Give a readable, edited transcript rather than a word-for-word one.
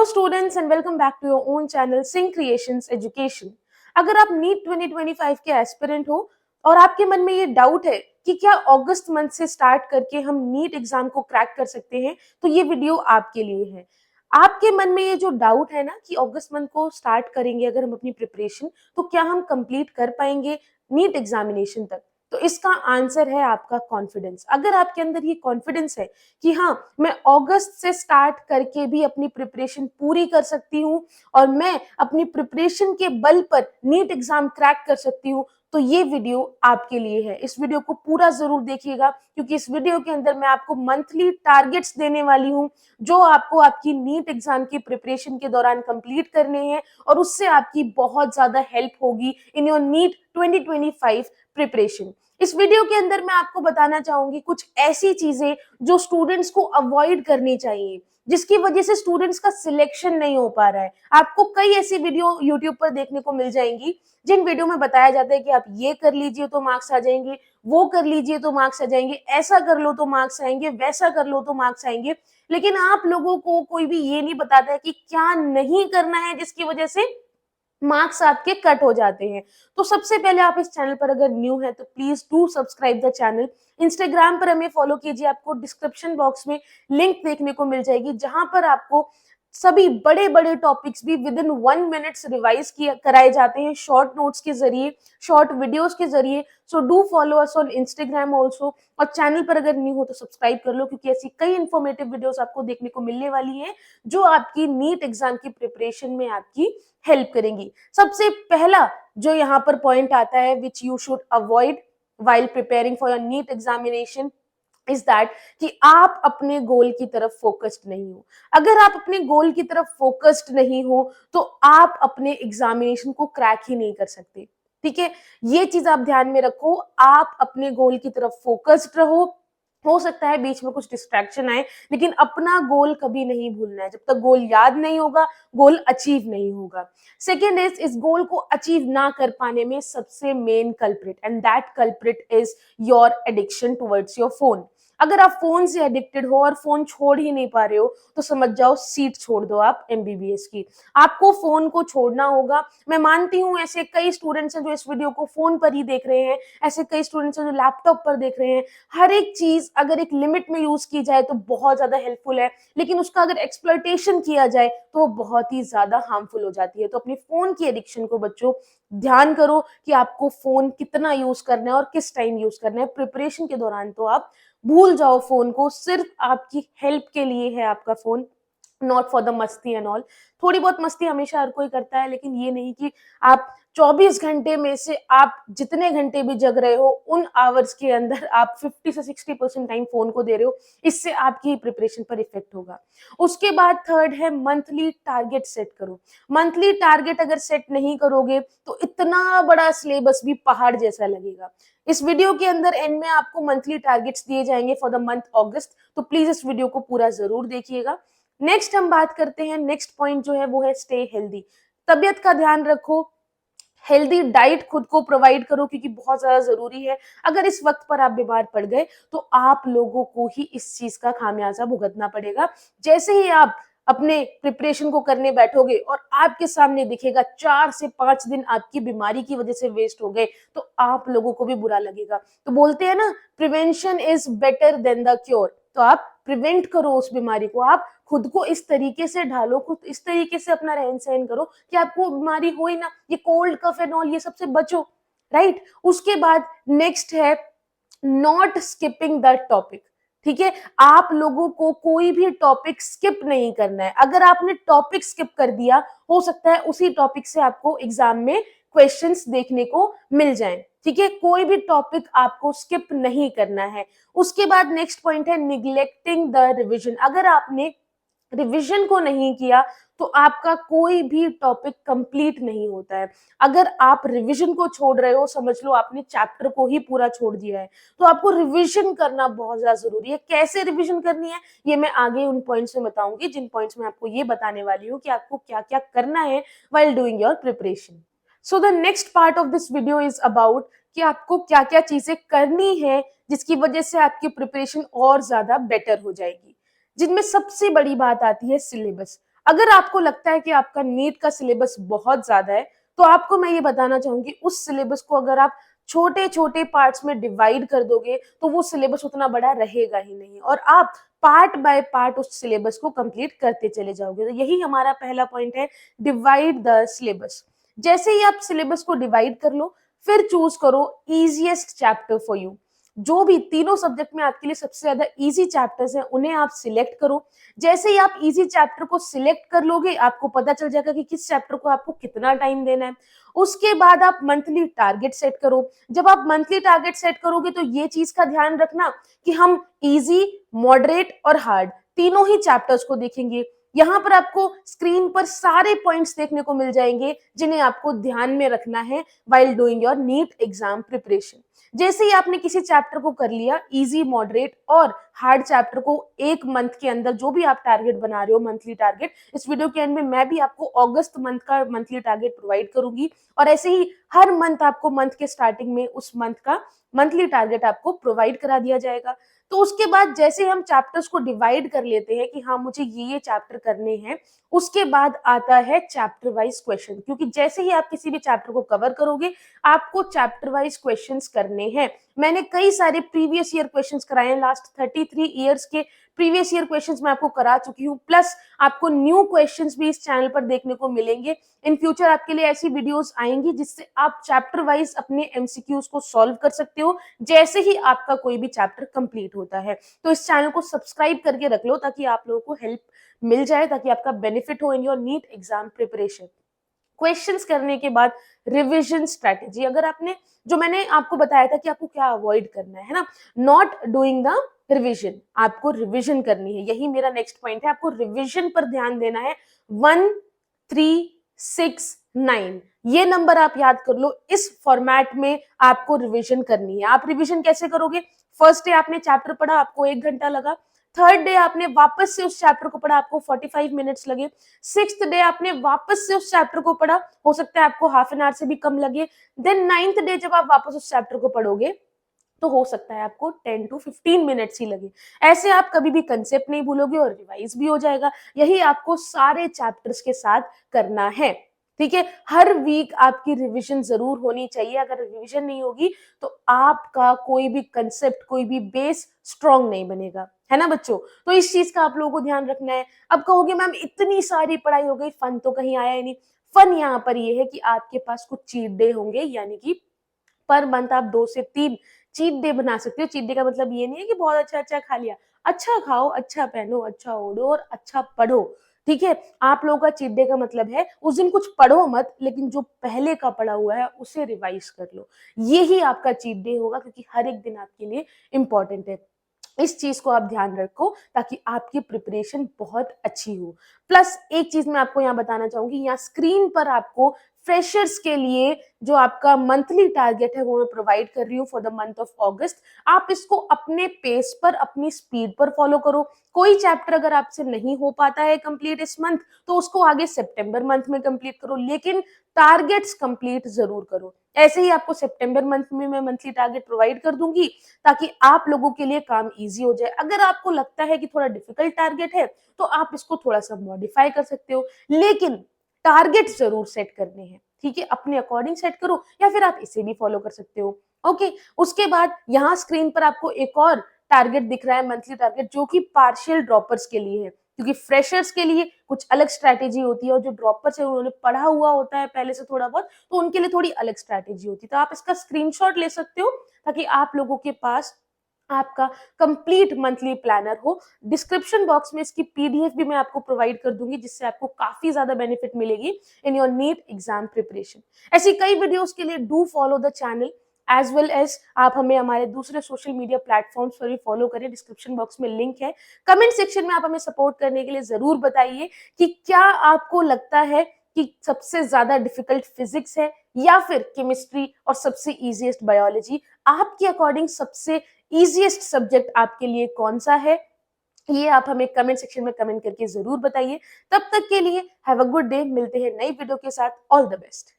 Hello students and welcome back to your own channel Singh creations education. अगर आप NEET 2025 के aspirant हो और आपके मन में ये डाउट है कि क्या अगस्त मंथ से स्टार्ट करके हम नीट एग्जाम को क्रैक कर सकते हैं, तो ये वीडियो आपके लिए है। आपके मन में ये जो डाउट है ना कि अगस्त मंथ को स्टार्ट करेंगे अगर हम अपनी प्रिपरेशन, तो क्या हम कंप्लीट कर पाएंगे नीट एग्जामिनेशन तक, तो इसका आंसर है आपका कॉन्फिडेंस। अगर आपके अंदर ये कॉन्फिडेंस है कि हाँ, मैं अगस्त से स्टार्ट करके भी अपनी प्रिपरेशन पूरी कर सकती हूँ और मैं अपनी प्रिपरेशन के बल पर नीट एग्जाम क्रैक कर सकती हूँ, तो ये वीडियो आपके लिए है। इस वीडियो को पूरा जरूर देखिएगा, क्योंकि इस वीडियो के अंदर मैं आपको मंथली टारगेट्स देने वाली हूँ जो आपको आपकी नीट एग्जाम की प्रिपरेशन के दौरान कंप्लीट करने हैं और उससे आपकी बहुत ज्यादा हेल्प होगी इन योर नीट 2025 प्रिपरेशन। इस वीडियो के अंदर मैं आपको बताना चाहूंगी कुछ ऐसी चीजें जो स्टूडेंट्स को अवॉइड करनी चाहिए, जिसकी वजह से स्टूडेंट्स का सिलेक्शन नहीं हो पा रहा है। आपको कई ऐसी वीडियो यूट्यूब पर देखने को मिल जाएंगी जिन वीडियो में बताया जाता है कि आप ये कर लीजिए तो मार्क्स आ जाएंगे, वो कर लीजिए तो मार्क्स आ जाएंगे, ऐसा कर लो तो मार्क्स आएंगे, वैसा कर लो तो मार्क्स आएंगे। लेकिन आप लोगों को कोई भी ये नहीं बताता है कि क्या नहीं करना है जिसकी वजह से मार्क्स आपके कट हो जाते हैं। तो सबसे पहले आप इस चैनल पर अगर न्यू है तो please do subscribe the channel. Instagram पर हमें फॉलो कीजिए, आपको डिस्क्रिप्शन बॉक्स में लिंक देखने को मिल जाएगी जहां पर आपको सभी बड़े बड़े टॉपिक्स भी विद इन 1 मिनट रिवाइज किया कराए जाते हैं, शॉर्ट नोट्स के जरिए, शॉर्ट वीडियोस के जरिए। So do follow us on Instagram also, और चैनल पर अगर न्यू हो तो सब्सक्राइब कर लो, क्योंकि ऐसी कई इंफॉर्मेटिव वीडियोस आपको देखने को मिलने वाली है जो आपकी नीट एग्जाम की प्रिपरेशन में आपकी हेल्प करेंगी। सबसे पहला जो यहाँ पर पॉइंट आता है which you should avoid while preparing for your NEET examination is that कि आप अपने गोल की तरफ फोकस्ड नहीं हो। अगर आप अपने गोल की तरफ फोकस्ड नहीं हो तो आप अपने एग्जामिनेशन को क्रैक ही नहीं कर सकते। ठीक है, ये चीज आप ध्यान में रखो। आप अपने गोल की तरफ फोकस्ड रहो। हो सकता है बीच में कुछ डिस्ट्रैक्शन आए, लेकिन अपना गोल कभी नहीं भूलना है। जब तक गोल याद नहीं होगा, गोल अचीव नहीं होगा। सेकेंड इज, इस गोल को अचीव ना कर पाने में सबसे main culprit, and that culprit is your addiction towards your phone. अगर आप फोन से एडिक्टेड हो और फोन छोड़ ही नहीं पा रहे हो, तो समझ जाओ सीट छोड़ दो आप एमबीबीएस की। आपको फोन को छोड़ना होगा। मैं मानती हूँ ऐसे कई स्टूडेंट्स हैं जो इस वीडियो को फोन पर ही देख रहे हैं, ऐसे कई स्टूडेंट्स हैं जो लैपटॉप पर देख रहे हैं। हर एक चीज अगर एक लिमिट में यूज की जाए तो बहुत ज्यादा हेल्पफुल है, लेकिन उसका अगर एक्सप्लॉइटेशन किया जाए तो वो बहुत ही ज्यादा हार्मफुल हो जाती है। तो अपनी फोन की एडिक्शन को बच्चों ध्यान करो कि आपको फोन कितना यूज करना है और किस टाइम यूज करना है। प्रिपरेशन के दौरान तो आप भूल जाओ फोन को, सिर्फ आपकी हेल्प के लिए है आपका फोन, नॉट फॉर द मस्ती एंड ऑल। थोड़ी बहुत मस्ती हमेशा हर कोई करता है, लेकिन ये नहीं कि आप 24 घंटे में से आप जितने घंटे भी जग रहे हो उन आवर्स के अंदर आप 50 से 60% टाइम फोन को दे रहे हो। इससे आपकी प्रिपरेशन पर इफेक्ट होगा। उसके बाद थर्ड है मंथली टारगेट सेट करो। मंथली टारगेट अगर सेट नहीं करोगे तो इतना बड़ा सिलेबस भी पहाड़ जैसा लगेगा। इस वीडियो के अंदर एंड में आपको मंथली टारगेट्स दिए जाएंगे फॉर द मंथ अगस्त, तो प्लीज इस वीडियो को पूरा जरूर देखिएगा। नेक्स्ट हम बात करते हैं, नेक्स्ट पॉइंट जो है वो है स्टे हेल्दी। तबियत का ध्यान रखो, हेल्दी डाइट खुद को प्रोवाइड करो, क्योंकि बहुत ज्यादा जरूरी है। अगर इस वक्त पर आप बीमार पड़ गए तो आप लोगों को ही इस चीज का खामियाजा भुगतना पड़ेगा। जैसे ही आप अपने प्रिपरेशन को करने बैठोगे और आपके सामने दिखेगा 4 से 5 दिन आपकी बीमारी की वजह से वेस्ट हो गए, तो आप लोगों को भी बुरा लगेगा। तो बोलते हैं ना, prevention is better than the cure. तो आप प्रिवेंट करो उस बीमारी को, आप खुद को इस तरीके से ढालो, खुद इस तरीके से अपना रहन सहन करो कि आपको बीमारी हो ही ना, ये कोल्ड कफ एंड ऑल ये सबसे बचो, राइट। उसके बाद नेक्स्ट है नॉट स्किपिंग द टॉपिक। ठीक है, आप लोगों को कोई भी टॉपिक स्किप नहीं करना है। अगर आपने टॉपिक स्किप कर दिया, हो सकता है उसी टॉपिक से आपको एग्जाम में क्वेश्चंस देखने को मिल जाएं। ठीक है, कोई भी टॉपिक आपको स्किप नहीं करना है। उसके बाद नेक्स्ट पॉइंट है निग्लेक्टिंग द रिविजन। अगर आपने रिवीजन को नहीं किया तो आपका कोई भी टॉपिक कंप्लीट नहीं होता है। अगर आप रिवीजन को छोड़ रहे हो, समझ लो आपने चैप्टर को ही पूरा छोड़ दिया है। तो आपको रिवीजन करना बहुत ज्यादा जरूरी है। कैसे रिवीजन करनी है ये मैं आगे उन पॉइंट्स में बताऊंगी, जिन पॉइंट्स में आपको ये बताने वाली हूँ कि आपको क्या क्या करना है while doing your preparation. So the next part of this video is about कि आपको क्या क्या चीजें करनी है जिसकी वजह से आपकी प्रिपरेशन और ज्यादा बेटर हो जाएगी। जिनमें सबसे बड़ी बात आती है सिलेबस। अगर आपको लगता है कि आपका नीट का सिलेबस बहुत ज्यादा है, तो आपको मैं ये बताना चाहूंगी उस सिलेबस को अगर आप छोटे छोटे पार्ट्स में डिवाइड कर दोगे तो वो सिलेबस उतना बड़ा रहेगा ही नहीं और आप पार्ट बाय पार्ट उस सिलेबस को कंप्लीट करते चले जाओगे। तो यही हमारा पहला पॉइंट है, डिवाइड द सिलेबस। जैसे ही आप सिलेबस को डिवाइड कर लो, फिर चूज करो इजिएस्ट चैप्टर फॉर यू। जो भी तीनों सब्जेक्ट में आपके लिए सबसे ज्यादा इजी चैप्टर्स हैं उन्हें आप सिलेक्ट करो। जैसे ही आप इजी चैप्टर को सिलेक्ट कर लोगे, आपको पता चल जाएगा कि किस चैप्टर को आपको कितना टाइम देना है। उसके बाद आप मंथली टारगेट सेट करो। जब आप मंथली टारगेट सेट करोगे तो ये चीज का ध्यान रखना कि हम इजी, मॉडरेट और हार्ड तीनों ही चैप्टर्स को देखेंगे। यहाँ पर आपको स्क्रीन पर सारे पॉइंट्स देखने को मिल जाएंगे जिन्हें आपको ध्यान में रखना है while doing your NEET exam preparation. जैसे ही आपने किसी चैप्टर को कर लिया, इजी, मॉडरेट और हार्ड चैप्टर को एक मंथ के अंदर जो भी आप टारगेट बना रहे हो, मंथली टारगेट, इस वीडियो के एंड में मैं भी आपको अगस्त मंथ का मंथली टारगेट प्रोवाइड करूंगी और ऐसे ही हर मंथ आपको मंथ के स्टार्टिंग में उस मंथ का मंथली टारगेट आपको प्रोवाइड करा दिया जाएगा। तो उसके बाद जैसे हम चैप्टर्स को डिवाइड कर लेते हैं कि हाँ मुझे ये चैप्टर करने हैं, उसके बाद आता है चैप्टर वाइज क्वेश्चन, क्योंकि जैसे ही आप किसी भी चैप्टर को कवर करोगे आपको चैप्टर वाइज क्वेश्चंस करने हैं। मैंने कई सारे प्रीवियस ईयर क्वेश्चंस कराए हैं, लास्ट 33 इयर्स के प्रीवियस ईयर क्वेश्चंस मैं आपको करा चुकी हूँ, प्लस आपको न्यू क्वेश्चंस भी इस चैनल पर देखने को मिलेंगे। इन फ्यूचर आपके लिए ऐसी वीडियोस आएंगी जिससे आप चैप्टर वाइज अपने एमसीक्यूज को सॉल्व कर सकते हो जैसे ही आपका कोई भी चैप्टर कंप्लीट होता है। तो इस चैनल को सब्सक्राइब करके रख लो ताकि आप लोगों को हेल्प मिल जाए, ताकि आपका बेनिफिट हो in your NEET exam preparation. Questions करने के बाद रिवीजन स्ट्रेटेजी, अगर आपने, जो मैंने आपको बताया था कि आपको क्या अवॉइड करना है ना, नॉट डूइंग द रिवीजन, आपको रिवीजन करनी है। यही मेरा नेक्स्ट पॉइंट है, आपको रिवीजन पर ध्यान देना है। 1 3 6 9 ये नंबर आप याद कर लो, इस फॉर्मेट में आपको रिवीजन करनी है। आप रिवीजन कैसे करोगे? फर्स्ट डे आपने चैप्टर पढ़ा, आपको 1 घंटा लगा। थर्ड डे आपने वापस से उस चैप्टर को पढ़ा, आपको 45 मिनट्स लगे। सिक्स्थ डे आपने वापस से उस चैप्टर को पढ़ा, हो सकता है आपको हाफ एन आवर से भी कम लगे। देन 9th डे जब आप वापस उस चैप्टर को पढ़ोगे तो हो सकता है आपको 10 to 15 मिनट्स ही लगे। ऐसे आप कभी भी कंसेप्ट नहीं भूलोगे और रिवाइज भी हो जाएगा। यही आपको सारे चैप्टर्स के साथ करना है, ठीक है। हर वीक आपकी रिवीजन जरूर होनी चाहिए। अगर रिवीजन नहीं होगी तो आपका कोई भी कंसेप्ट, कोई भी बेस स्ट्रॉन्ग नहीं बनेगा, है ना बच्चों। तो इस चीज का आप लोगों को ध्यान रखना है। अब कहोगे मैम इतनी सारी पढ़ाई हो गई, फन तो कहीं आया ही नहीं। फन यहाँ पर ये है कि आपके पास कुछ चीट डे होंगे, यानी कि पर मंथ आप 2 से 3 चीट डे बना सकते हो। चीट डे का मतलब ये नहीं है कि बहुत अच्छा अच्छा खा लिया। अच्छा खाओ, अच्छा पहनो, अच्छा ओढ़ो और अच्छा पढ़ो, ठीक है। आप लोगों का चीट डे का मतलब है उस दिन कुछ पढ़ो मत, लेकिन जो पहले का पढ़ा हुआ है उसे रिवाइज कर लो। यही आपका चीट डे होगा, क्योंकि हर एक दिन आपके लिए इंपॉर्टेंट है। इस चीज को आप ध्यान रखो ताकि आपकी प्रिपरेशन बहुत अच्छी हो। प्लस एक चीज मैं आपको यहाँ बताना चाहूंगी, यहाँ स्क्रीन पर आपको फ्रेशर्स के लिए जो आपका मंथली टारगेट है वो मैं प्रोवाइड कर रही हूँ फॉर द मंथ ऑफ अगस्त। आप इसको अपने पेस पर, अपनी स्पीड पर फॉलो करो। कोई चैप्टर अगर आपसे नहीं हो पाता है कंप्लीट इस मंथ तो उसको आगे सितंबर मंथ में कंप्लीट करो, लेकिन टारगेट्स कंप्लीट जरूर करो। ऐसे ही आपको सितंबर मंथ में मैं मंथली टारगेट प्रोवाइड कर दूंगी ताकि आप लोगों के लिए काम इजी हो जाए। अगर आपको लगता है कि थोड़ा डिफिकल्ट टारगेट है तो आप इसको थोड़ा सा मॉडिफाई कर सकते हो, लेकिन टारगेट जरूर सेट करने हैं, ठीक है। अपने अकॉर्डिंग सेट करो या फिर आप इसे भी फॉलो कर सकते हो, ओके। उसके बाद यहाँ स्क्रीन पर आपको एक और टारगेट दिख रहा है, मंथली टारगेट, जो कि पार्शियल ड्रॉपर्स के लिए है, क्योंकि फ्रेशर्स के लिए कुछ अलग स्ट्रैटेजी होती है और जो ड्रॉपर्स है उन्होंने पढ़ा हुआ होता है पहले से थोड़ा बहुत, तो उनके लिए थोड़ी अलग स्ट्रैटेजी होती है। तो आप इसका स्क्रीनशॉट ले सकते हो ताकि आप लोगों के पास आपका कंप्लीट मंथली प्लानर हो। डिस्क्रिप्शन बॉक्स में इसकी पीडीएफ भी मैं आपको प्रोवाइड कर दूंगी, जिससे आपको काफी ज्यादा बेनिफिट मिलेगी in your NEET exam preparation. ऐसी कई वीडियोस के लिए do follow the channel, as well as आप हमें हमारे दूसरे सोशल मीडिया प्लेटफॉर्म्स पर भी फॉलो करें। डिस्क्रिप्शन बॉक्स में लिंक है। कमेंट सेक्शन में आप हमें सपोर्ट करने के लिए जरूर बताइए कि क्या आपको लगता है कि सबसे ज्यादा डिफिकल्ट फिजिक्स है या फिर केमिस्ट्री और सबसे इजीएस्ट बायोलॉजी। आपके अकॉर्डिंग सबसे इजीएस्ट सब्जेक्ट आपके लिए कौन सा है, ये आप हमें कमेंट सेक्शन में कमेंट करके जरूर बताइए। तब तक के लिए हैव अ गुड डे। मिलते हैं नई वीडियो के साथ। All the best.